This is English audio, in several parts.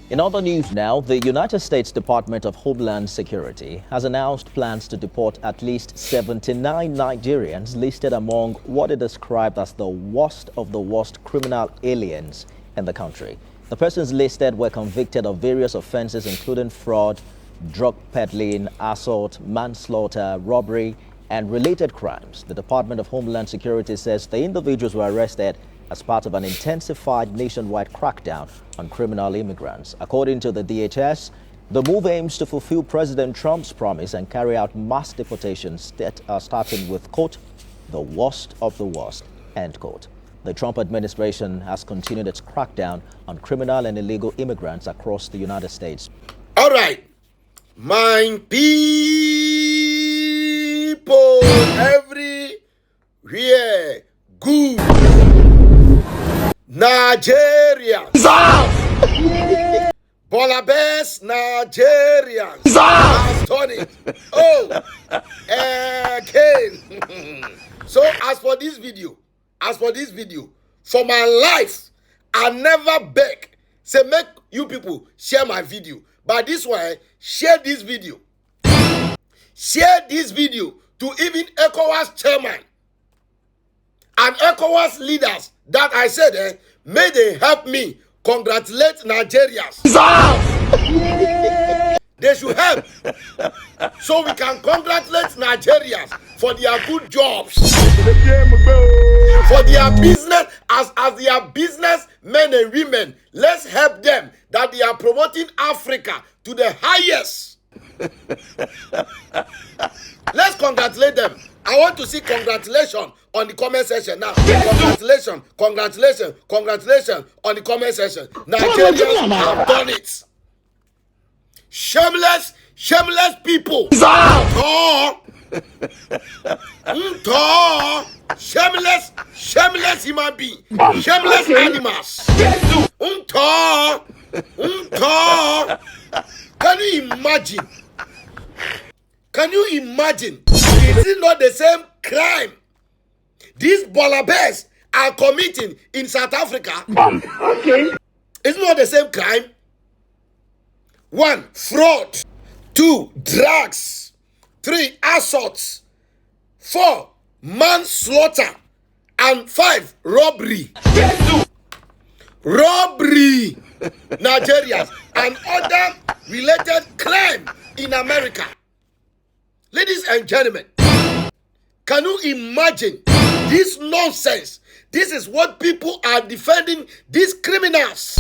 In other news now, the United States Department of Homeland Security has announced plans to deport at least 79 Nigerians listed among what it described as the worst of the worst criminal aliens in the country. The persons listed were convicted of various offenses including fraud, drug peddling, assault, manslaughter, robbery, and related crimes. The Department of Homeland Security says the individuals were arrested as part of an intensified nationwide crackdown on criminal immigrants. According to the DHS, the move aims to fulfill President Trump's promise and carry out mass deportations starting with, quote, the worst of the worst, end quote. The Trump administration has continued its crackdown on criminal and illegal immigrants across the United States. All right, my people everywhere, good. Nigeria. Bolabes Nigerians. Has done it. Oh, again. So as for this video, for my life, I never beg. Say, make you people share my video. But this way, share this video. Share this video to even ECOWAS chairman and ECOWAS leaders that I said, may they help me congratulate Nigerians. They should help so we can congratulate Nigerians for their good jobs, for their business, as their business men and women. Let's help them that they are promoting Africa to the highest. Let's congratulate them. I want to see congratulations on the comment section now. Congratulations on the comment section. Nigerians have done it. Shameless people. Shameless human being. Shameless animals. Can you imagine? Is it not the same crime these Bolabes are committing in South Africa? Okay. It's not the same crime. 1, fraud. 2, drugs. 3, assaults. 4, manslaughter. And 5, robbery. Robbery. Nigerians and other related crime in America. Ladies and gentlemen, can you imagine this nonsense? This is what people are defending these criminals.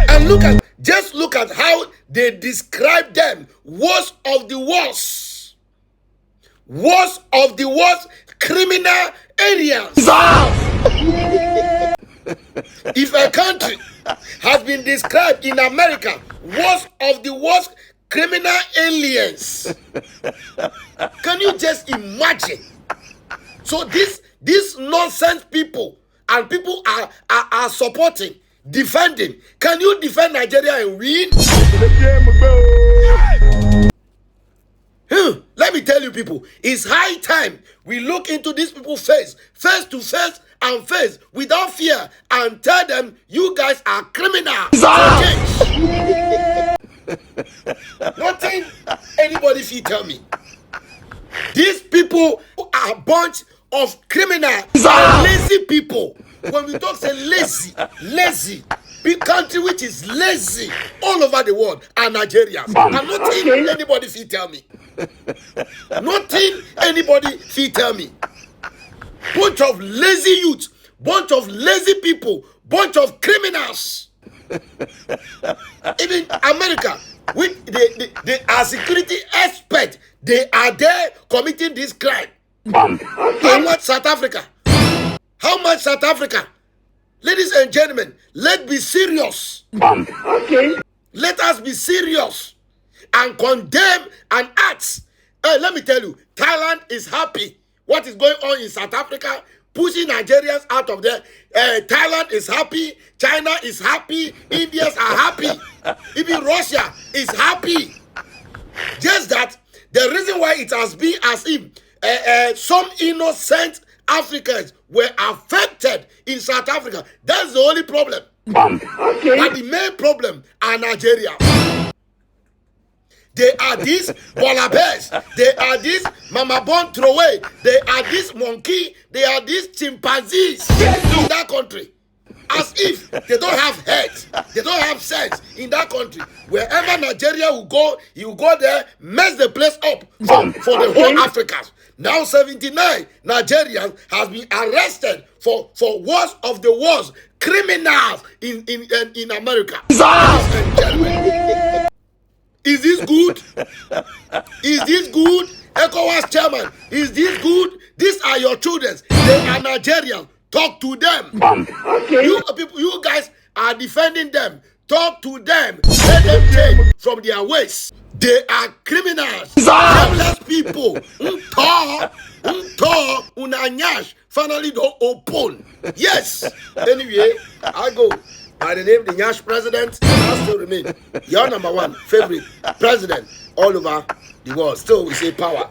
And just look at how they describe them. Worst of the worst. Worst of the worst criminal aliens. If a country has been described in America, worst of the worst criminal aliens, can you just imagine? So these nonsense people and people are supporting, defending. Can you defend Nigeria and win? Let me tell you people, it's high time we look into these people's face to face and face without fear and tell them you guys are criminals. Nothing anybody can tell me. These people are a bunch of criminals and lazy people. When we talk say lazy, big country which is lazy all over the world are Nigerians. And nothing anybody can tell me. Nothing anybody can tell me. Bunch of lazy youth, bunch of lazy people, bunch of criminals. Even America, with they are security experts, they are there committing this crime. How much South Africa? How much South Africa? Ladies and gentlemen, let's be serious. Let us be serious and condemn and act. Let me tell you, Thailand is happy. What is going on in South Africa? Pushing Nigerians out of there. Thailand is happy. China is happy. Indians are happy. Even Russia is happy. Just that the reason why it has been as if some innocent Africans were affected in South Africa. That's the only problem. Okay. But the main problem are Nigeria. They are these polar bears. They are these mama born throwaway. They are these monkey. They are these chimpanzees in that country. As if they don't have heads. They don't have sense in that country. Wherever Nigeria will go, he will go there, mess the place up for the whole Africans. Now 79 Nigerians has been arrested for worst of the worst criminals in America. Is this good? Is this good? ECOWAS chairman, is this good? These are your children. They are Nigerians. Talk to them. Okay. You guys are defending them. Talk to them. Let them change from their ways. They are criminals. Shameless people. Unanyash. Finally don't open. Yes. Anyway, I go by the name the Nyash president. I still remain your number one favorite president all over the world. Still we say power.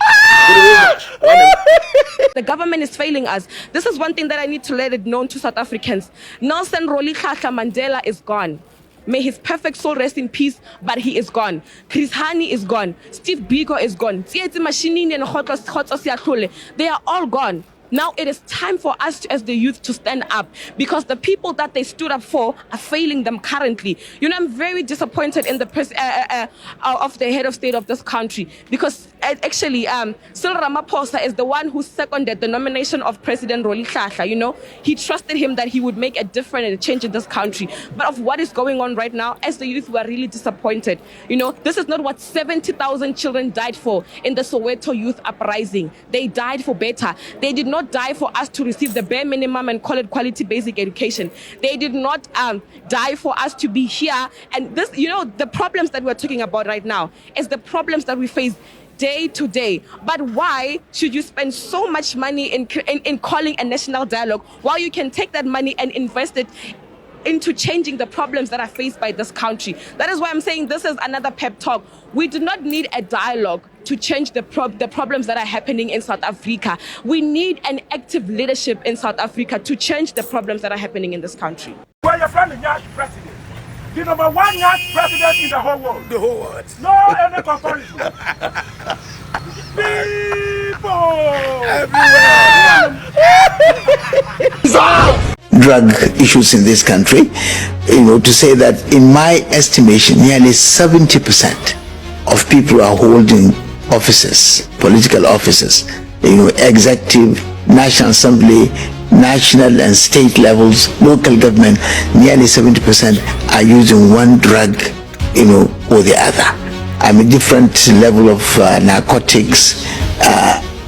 The government is failing us. This is one thing that I need to let it known to South Africans. Nelson Rolihlahla Mandela is gone. May his perfect soul rest in peace, but he is gone. Chris Hani is gone. Steve Biko is gone. Tsietsi Mashinini and Khotso Siyahlule, they are all gone. Now it is time for us as the youth to stand up, because the people that they stood up for are failing them currently. You know, I'm very disappointed in the of the head of state of this country, because actually Cyril Ramaphosa is the one who seconded the nomination of President Rolihlahla. You know, he trusted him that he would make a difference and a change in this country. But of what is going on right now, as the youth, we are really disappointed. You know, this is not what 70,000 children died for in the Soweto youth uprising. They died for better. They did not die for us to receive the bare minimum and call it quality basic education. They did not die for us to be here. And this, you know, the problems that we're talking about right now is the problems that we face day to day. But why should you spend so much money in calling a national dialogue while you can take that money and invest it into changing the problems that are faced by this country? That is why I'm saying this is another pep talk. We do not need a dialogue to change the problems that are happening in South Africa. We need an active leadership in South Africa to change the problems that are happening in this country. Well, your friend, the Nyash president, the number one Nyash president in the whole world. The whole world. No any comparison. People everywhere. Drug issues in this country, you know, to say that in my estimation, nearly 70% of people are holding offices, political offices, you know, executive, National Assembly, national and state levels, local government, nearly 70% are using one drug, you know, or the other. I mean, different level of narcotics,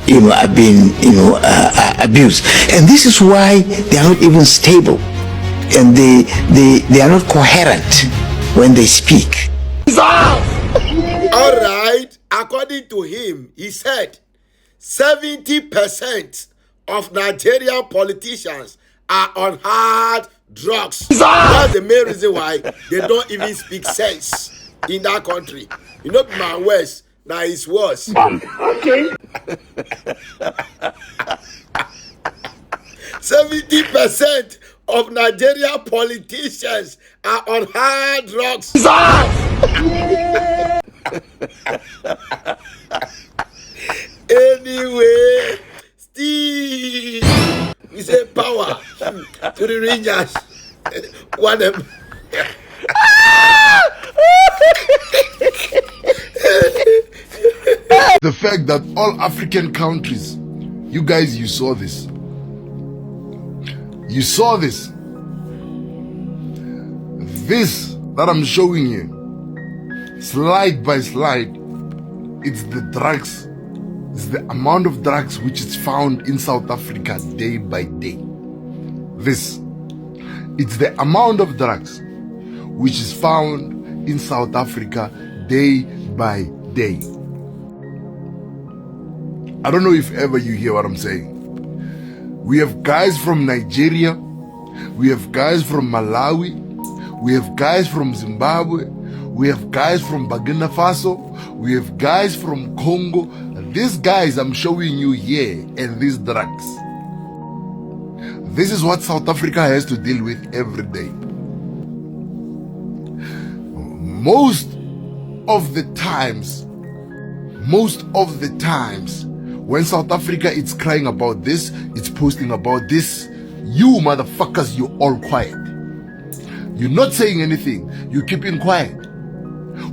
you know, are being, you know, abused. And this is why they are not even stable. And they are not coherent when they speak. All right, according to him, he said 70% of Nigerian politicians are on hard drugs. That's the main reason why they don't even speak sense in that country. You know, my words, now it's worse. okay. 70% of Nigerian politicians are on hard drugs. Anyway, Steve, we say power to the Rangers. One of them. The fact that all African countries, you guys, you saw this. You saw this. This that I'm showing you, slide by slide, it's the drugs. It's the amount of drugs which is found in South Africa day by day. This. It's the amount of drugs which is found in South Africa day by day. I don't know if ever you hear what I'm saying. We have guys from Nigeria, we have guys from Malawi, we have guys from Zimbabwe, we have guys from Burkina Faso, we have guys from Congo. These guys I'm showing you here, and these drugs. This is what South Africa has to deal with every day. most of the times, when South Africa is crying about this, it's posting about this, you motherfuckers, you all quiet. You're not saying anything. You're keeping quiet.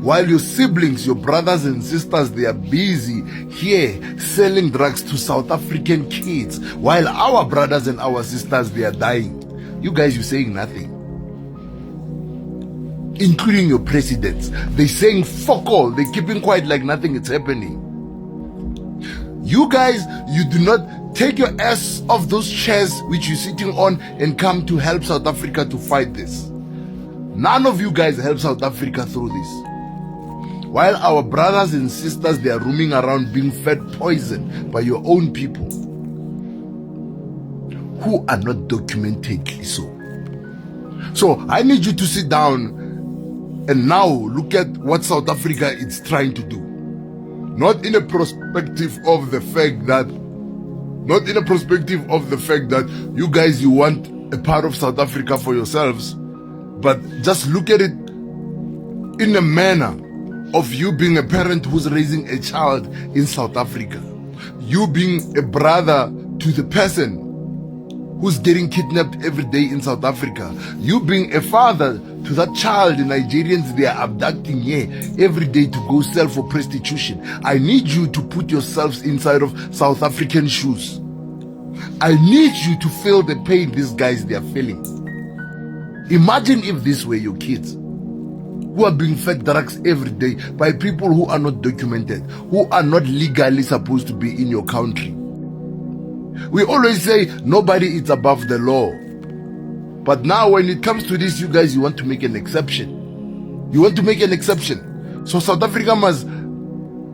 While your siblings, your brothers and sisters, they are busy here selling drugs to South African kids. While our brothers and our sisters, they are dying. You guys, you're saying nothing. Including your presidents. They're saying fuck all. They're keeping quiet like nothing is happening. You guys, you do not take your ass off those chairs which you're sitting on and come to help South Africa to fight this. None of you guys help South Africa through this. While our brothers and sisters, they are roaming around being fed poison by your own people who are not documentedly so. So I need you to sit down and now look at what South Africa is trying to do. Not in a perspective of the fact that you guys, you want a part of South Africa for yourselves, but just look at it in a manner of you being a parent who's raising a child in South Africa. You being a brother to the person who's getting kidnapped every day in South Africa. You being a father to that child in Nigerians they are abducting here every day to go sell for prostitution. I need you to put yourselves inside of South African shoes. I need you to feel the pain these guys they are feeling. Imagine if these were your kids who are being fed drugs every day by people who are not documented, who are not legally supposed to be in your country. We always say nobody is above the law. But now when it comes to this, you guys, you want to make an exception. You want to make an exception. So South Africa must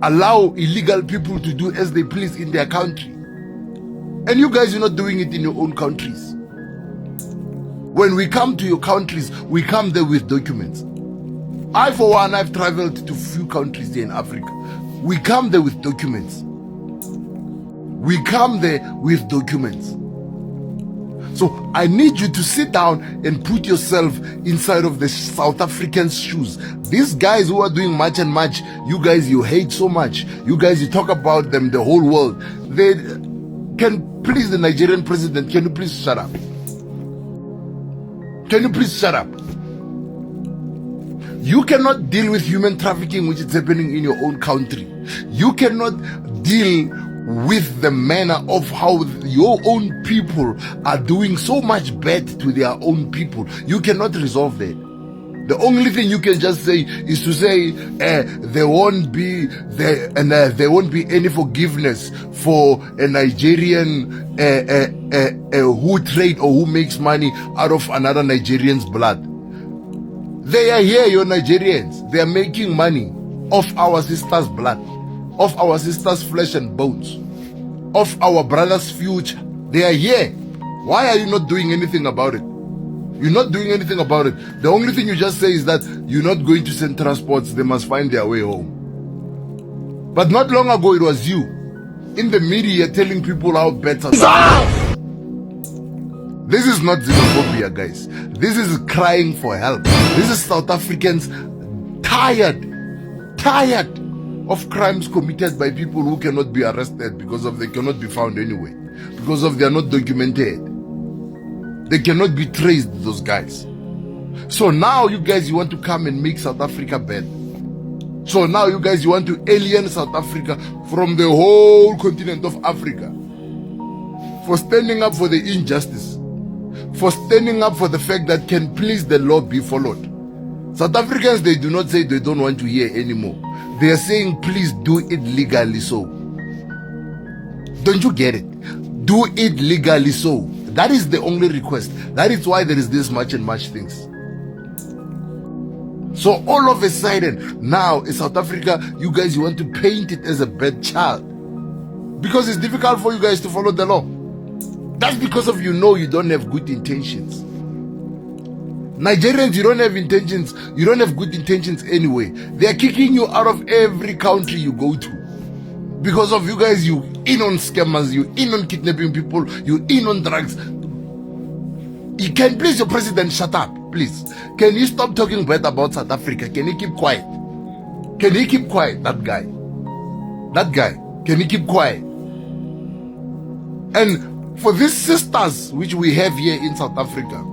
allow illegal people to do as they please in their country. And you guys, you're not doing it in your own countries. When we come to your countries, we come there with documents. I, for one, I've traveled to a few countries here in Africa. We come there with documents. We come there with documents. So I need you to sit down and put yourself inside of the South Africans' shoes. These guys who are doing much and much, you guys, you hate so much. You guys, you talk about them, the whole world. They can please the Nigerian president, can you please shut up? Can you please shut up? You cannot deal with human trafficking which is happening in your own country. You cannot deal with the manner of how your own people are doing so much bad to their own people. You cannot resolve that. The only thing you can just say is to say there won't be any forgiveness for a Nigerian who trade or who makes money out of another Nigerian's blood. They are here, your Nigerians. They are making money off our sisters' blood, of our sisters' flesh and bones, of our brothers' future. They are here. Why are you not doing anything about it? You're not doing anything about it. The only thing you just say is that you're not going to send transports. They must find their way home. But not long ago, it was you in the media telling people how bad South Africa is. This is not xenophobia, guys. This is crying for help. This is South Africans tired of crimes committed by people who cannot be arrested because of they cannot be found anyway, because of they are not documented. They cannot be traced, those guys. So now you guys, you want to come and make South Africa bad. So now you guys, you want to alien South Africa from the whole continent of Africa for standing up for the injustice, for standing up for the fact that can please the law be followed. South Africans, they do not say they don't want to hear anymore. They are saying, please do it legally so. Don't you get it? Do it legally so. That is the only request. That is why there is this much and much things. So all of a sudden, now in South Africa, you guys, you want to paint it as a bad child. Because it's difficult for you guys to follow the law. That's because of you know you don't have good intentions. Nigerians, you don't have intentions. You don't have good intentions anyway. They are kicking you out of every country you go to. Because of you guys, you in on scammers, you in on kidnapping people, you in on drugs. You can please your president shut up. please. Can you stop talking bad about South Africa? Can you keep quiet? Can he keep quiet, that guy? That guy, can he keep quiet? And for these sisters which we have here in South Africa,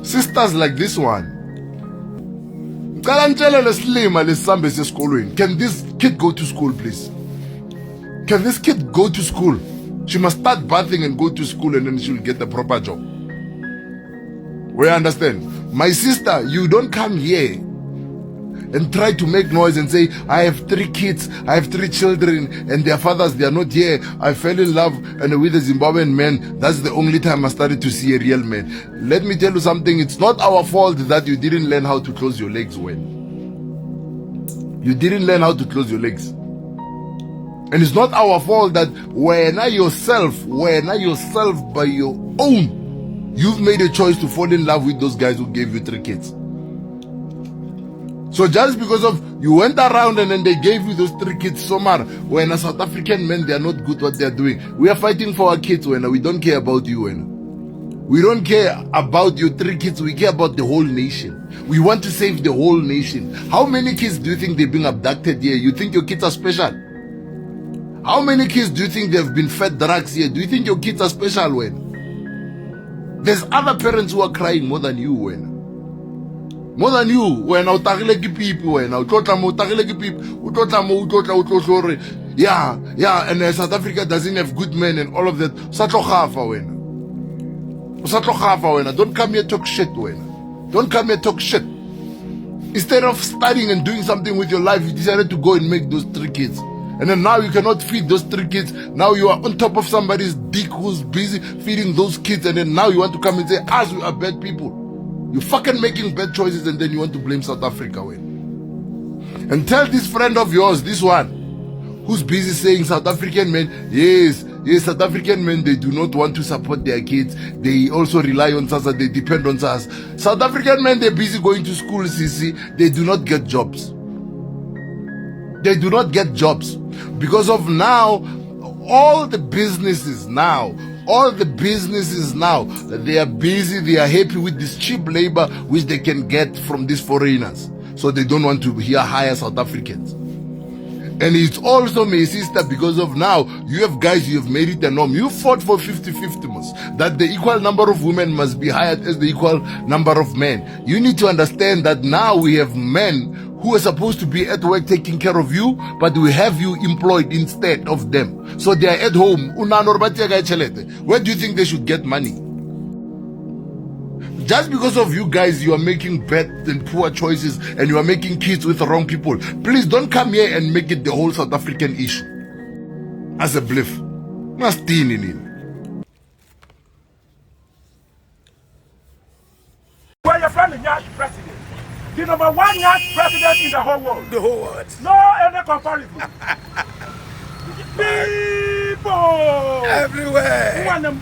sisters like this one, can this kid go to school, please? Can this kid go to school? She must start bathing and go to school, and then she'll get a proper job. We understand? My sister, you don't come here and try to make noise and say, I have 3 kids, I have 3 children, and their fathers, they are not here. I fell in love and with a Zimbabwean man. That's the only time I started to see a real man. Let me tell you something. It's not our fault that you didn't learn how to close your legs well. You didn't learn how to close your legs. And it's not our fault that when yourself by your own, you've made a choice to fall in love with those guys who gave you 3 kids. So just because of you went around and then they gave you those 3 kids, so much, when a South African men, they are not good what they are doing. We are fighting for our kids, when we don't care about you. We don't care about your 3 kids, we care about the whole nation. We want to save the whole nation. How many kids do you think they've been abducted here? You think your kids are special? How many kids do you think they've been fed drugs here? Do you think your kids are special? There's other parents who are crying more than you. More than you. People. Yeah, and South Africa doesn't have good men and all of that. Don't come here talk shit. Don't come here talk shit. Instead of studying and doing something with your life, you decided to go and make those 3 kids. And then now you cannot feed those 3 kids. Now you are on top of somebody's dick who's busy feeding those kids. And then now you want to come and say, us, we are bad people. You're fucking making bad choices, and then you want to blame South Africa. And tell this friend of yours, this one, who's busy saying South African men, yes, South African men, they do not want to support their kids. They also rely on us, and they depend on us. South African men, they're busy going to school, CC. They do not get jobs. They do not get jobs. Because of now, all the businesses now, they are busy, they are happy with this cheap labor which they can get from these foreigners. So they don't want to hire South Africans. And it's also, my sister, because of now, you have guys, you have made it a norm. You fought for 50-50, that the equal number of women must be hired as the equal number of men. You need to understand that now we have men who are supposed to be at work taking care of you, but we have you employed instead of them. So they are at home. Where do you think they should get money? Just because of you guys, you are making bad and poor choices, and you are making kids with the wrong people. Please don't come here and make it the whole South African issue as a bluff. Must in him. Where your friend is young president. The number 1 young president in the whole world. The whole world. No any comparison. People everywhere. Who want them?